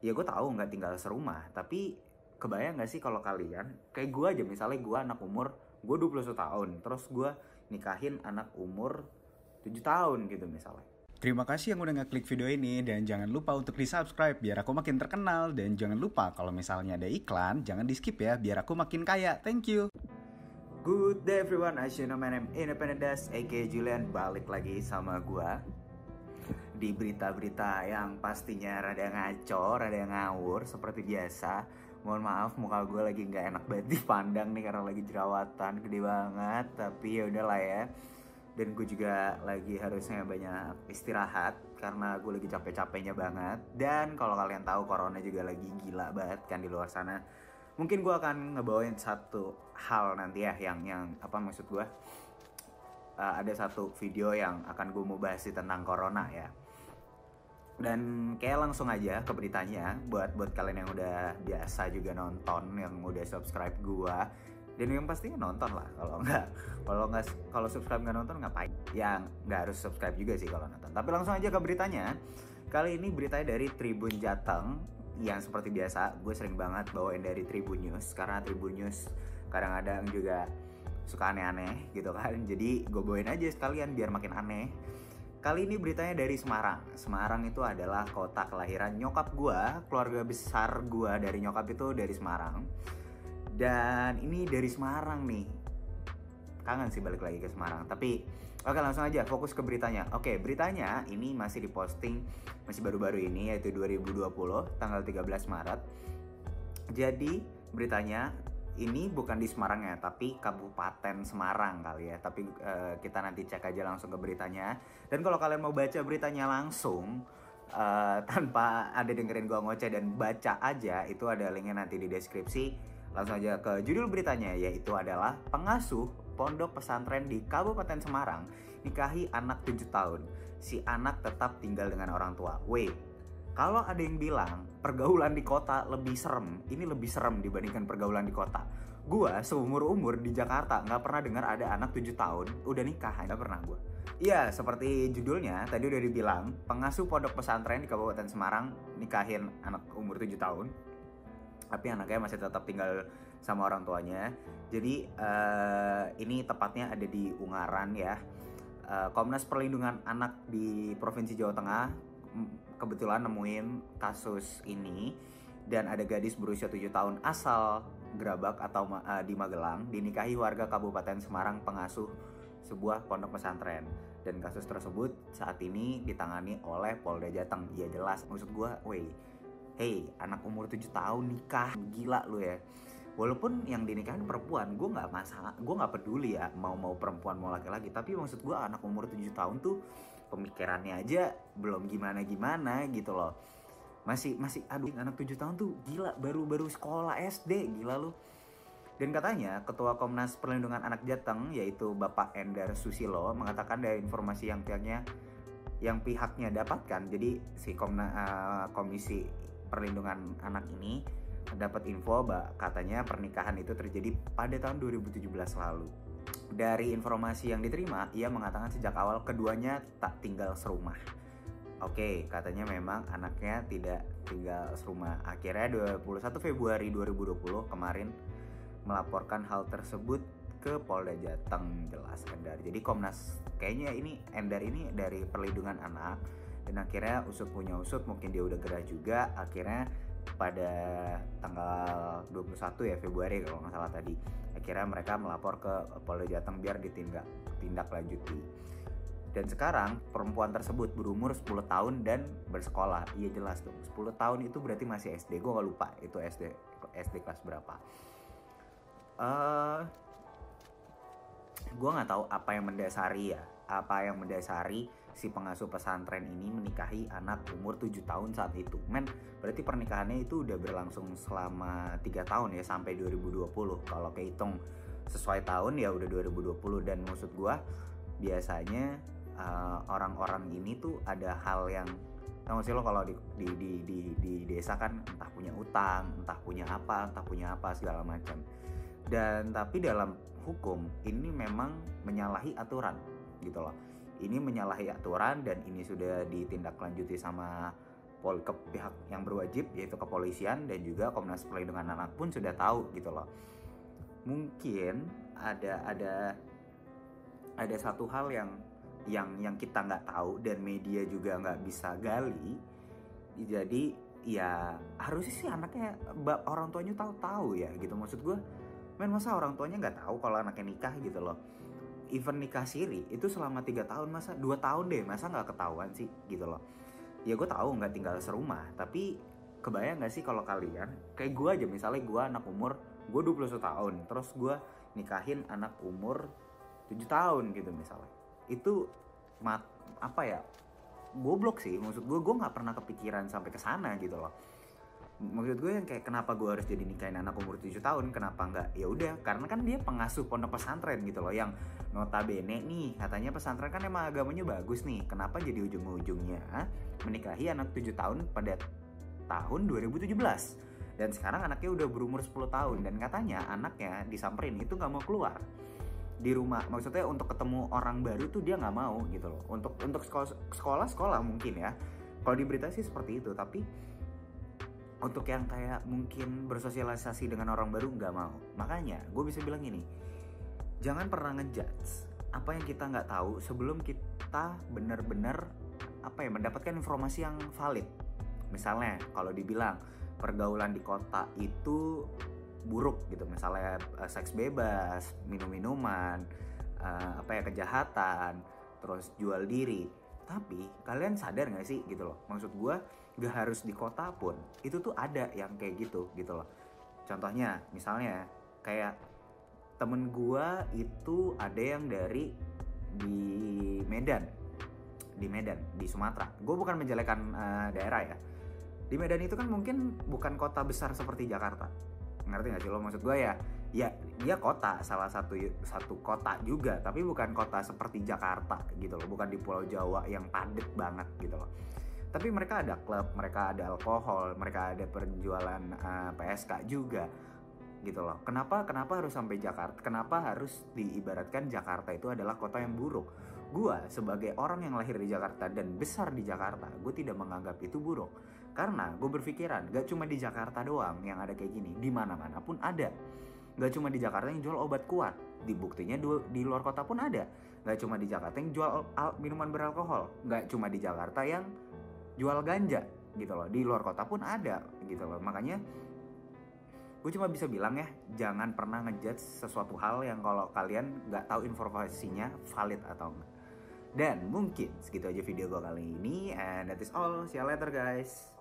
ya gue tahu nggak tinggal serumah, tapi kebayang nggak sih kalau kalian kayak gue aja, misalnya gue anak umur gue 21 tahun, terus gue nikahin anak umur 7 tahun gitu misalnya. Terima kasih yang udah ngeklik video ini dan jangan lupa untuk di-subscribe biar aku makin terkenal. Dan jangan lupa kalau misalnya ada iklan, jangan di-skip ya biar aku makin kaya. Thank you. Good day everyone, as you know my name Independent Das, aka Julian. Balik lagi sama gue di berita-berita yang pastinya rada ngaco, rada ngawur seperti biasa. Mohon maaf, muka gue lagi nggak enak banget dipandang nih karena lagi jerawatan gede banget. Tapi ya udahlah ya. Dan gue juga lagi harusnya banyak istirahat karena gue lagi capek-capeknya banget. Dan kalau kalian tahu corona juga lagi gila banget kan di luar sana. Mungkin gue akan ngebawain satu hal nanti ya yang apa maksud gue, ada satu video yang akan gue mau bahas tentang corona ya. Dan kayak langsung aja ke beritanya buat kalian yang udah biasa juga nonton, yang udah subscribe gue. Dan yang pastinya nonton lah, kalau subscribe nggak nonton ngapain? Yang nggak harus subscribe juga sih kalau nonton. Tapi langsung aja ke beritanya. Kali ini beritanya dari Tribun Jateng, yang seperti biasa gue sering banget bawain dari Tribun News karena Tribun News kadang-kadang juga suka aneh-aneh gitu kan. Jadi gue bawain aja sekalian biar makin aneh. Kali ini beritanya dari Semarang. Semarang itu adalah kota kelahiran nyokap gue, keluarga besar gue dari nyokap itu dari Semarang. Dan ini dari Semarang nih. Kangen sih balik lagi ke Semarang. Tapi oke, langsung aja fokus ke beritanya. Oke, beritanya ini masih diposting, masih baru-baru ini, yaitu 2020 tanggal 13 Maret. Jadi beritanya ini bukan di Semarang ya, tapi Kabupaten Semarang kali ya. Tapi kita nanti cek aja langsung ke beritanya. Dan kalau kalian mau baca beritanya langsung, tanpa ada dengerin gua ngoceh dan baca aja, itu ada linknya nanti di deskripsi. Langsung aja ke judul beritanya, yaitu adalah pengasuh pondok pesantren di Kabupaten Semarang nikahi anak 7 tahun. Si anak tetap tinggal dengan orang tua. Wait, kalau ada yang bilang pergaulan di kota lebih serem, ini lebih serem dibandingkan pergaulan di kota. Gua seumur-umur di Jakarta nggak pernah dengar ada anak 7 tahun udah nikah, nggak pernah gua. Iya, seperti judulnya tadi udah dibilang, pengasuh pondok pesantren di Kabupaten Semarang nikahin anak umur 7 tahun. Tapi anaknya masih tetap tinggal sama orang tuanya. Jadi ini tepatnya ada di Ungaran ya. Komnas Perlindungan Anak di Provinsi Jawa Tengah kebetulan nemuin kasus ini. Dan ada gadis berusia 7 tahun asal Gerabak atau di Magelang dinikahi warga Kabupaten Semarang pengasuh sebuah pondok pesantren. Dan kasus tersebut saat ini ditangani oleh Polda Jateng. Ya jelas, maksud gue, hey, anak umur 7 tahun nikah, gila lu ya. Walaupun yang dinikahin perempuan, gue nggak masalah, gue nggak peduli ya mau perempuan mau laki-laki. Tapi maksud gue anak umur 7 tahun tuh pemikirannya aja belum gimana-gimana gitu loh. Masih aduh, anak 7 tahun tuh gila, baru sekolah SD, gila lu. Dan katanya Ketua Komnas Perlindungan Anak Jateng, yaitu Bapak Endar Susilo, mengatakan dari informasi yang pihaknya dapatkan. Jadi si Komisi Perlindungan Anak ini dapat info katanya pernikahan itu terjadi pada tahun 2017 lalu. Dari informasi yang diterima, ia mengatakan sejak awal keduanya tak tinggal serumah. Oke, katanya memang anaknya tidak tinggal serumah. Akhirnya 21 Februari 2020 kemarin melaporkan hal tersebut ke Polda Jateng, jelas Endar. Jadi Komnas, kayaknya ini Endar ini dari Perlindungan Anak. Dan akhirnya usut punya usut, mungkin dia udah gerah juga. Akhirnya pada tanggal 21 ya Februari kalau nggak salah tadi, akhirnya mereka melapor ke Polda Jateng biar ditindak lanjuti. Dan sekarang perempuan tersebut berumur 10 tahun dan bersekolah. Iya jelas dong, 10 tahun itu berarti masih SD. Gue gak lupa itu SD kelas berapa. Gue nggak tahu apa yang mendasari si pengasuh pesantren ini menikahi anak umur 7 tahun saat itu. Berarti pernikahannya itu udah berlangsung selama 3 tahun ya, sampai 2020. Kalau kehitung sesuai tahun ya udah 2020. Dan maksud gue, biasanya orang-orang ini tuh ada hal yang, tau gak sih lo, kalau di desa kan entah punya utang, entah punya apa segala macam. Dan tapi dalam hukum ini memang menyalahi aturan gitu loh. Ini menyalahi aturan dan ini sudah ditindaklanjuti sama ke pihak yang berwajib, yaitu kepolisian dan juga Komnas Perlindungan Anak pun sudah tahu gitu loh. Mungkin ada satu hal yang kita nggak tahu dan media juga nggak bisa gali. Jadi ya harusnya sih anaknya orang tuanya tahu ya gitu. Maksud gue, masa orang tuanya nggak tahu kalau anaknya nikah gitu loh. Even nikah siri itu selama 3 tahun, masa 2 tahun deh, masa nggak ketahuan sih gitu loh. Ya gue tahu nggak tinggal serumah, tapi kebayang nggak sih kalau kalian kayak gue aja, misalnya gue anak umur gue 21 tahun, terus gue nikahin anak umur 7 tahun gitu misalnya. Itu apa ya, goblok sih. Maksud gue nggak pernah kepikiran sampai ke sana gitu loh. Maksud gue yang kayak kenapa gue harus jadi nikahin anak umur 7 tahun, kenapa nggak ya udah, karena kan dia pengasuh pondok pesantren gitu loh, yang notabene nih katanya pesantren kan emang agamanya bagus nih, kenapa jadi ujung-ujungnya menikahi anak 7 tahun pada tahun 2017 dan sekarang anaknya udah berumur 10 tahun dan katanya anaknya disamperin itu nggak mau keluar di rumah. Maksudnya untuk ketemu orang baru tuh dia nggak mau gitu loh. Untuk sekolah mungkin ya, kalau di berita sih seperti itu, tapi untuk yang kayak mungkin bersosialisasi dengan orang baru nggak mau. Makanya gue bisa bilang ini, jangan pernah ngejudge apa yang kita nggak tahu sebelum kita benar-benar mendapatkan informasi yang valid. Misalnya kalau dibilang pergaulan di kota itu buruk gitu, misalnya seks bebas, minum-minuman, kejahatan, terus jual diri. Tapi kalian sadar gak sih gitu loh, maksud gue gak harus di kota pun itu tuh ada yang kayak gitu loh. Contohnya misalnya kayak temen gue itu ada yang dari di Medan, di Sumatera. Gue bukan menjelekan daerah ya. Di Medan itu kan mungkin bukan kota besar seperti Jakarta, ngerti gak sih lo? Maksud gue ya dia kota, salah satu kota juga, tapi bukan kota seperti Jakarta gitu loh, bukan di Pulau Jawa yang padat banget gitu loh. Tapi mereka ada klub, mereka ada alkohol, mereka ada penjualan PSK juga gitu loh. Kenapa harus sampai Jakarta? Kenapa harus diibaratkan Jakarta itu adalah kota yang buruk? Gua sebagai orang yang lahir di Jakarta dan besar di Jakarta, gue tidak menganggap itu buruk. Karena gue berpikiran gak cuma di Jakarta doang yang ada kayak gini, di mana-mana pun ada. Gak cuma di Jakarta yang jual obat kuat, dibuktinya di luar kota pun ada. Gak cuma di Jakarta yang jual minuman beralkohol, gak cuma di Jakarta yang jual ganja gitu loh, di luar kota pun ada gitu loh. Makanya gue cuma bisa bilang ya, jangan pernah ngejudge sesuatu hal yang kalau kalian gak tahu informasinya valid atau enggak. Dan mungkin segitu aja video gue kali ini, and that is all. See you later guys.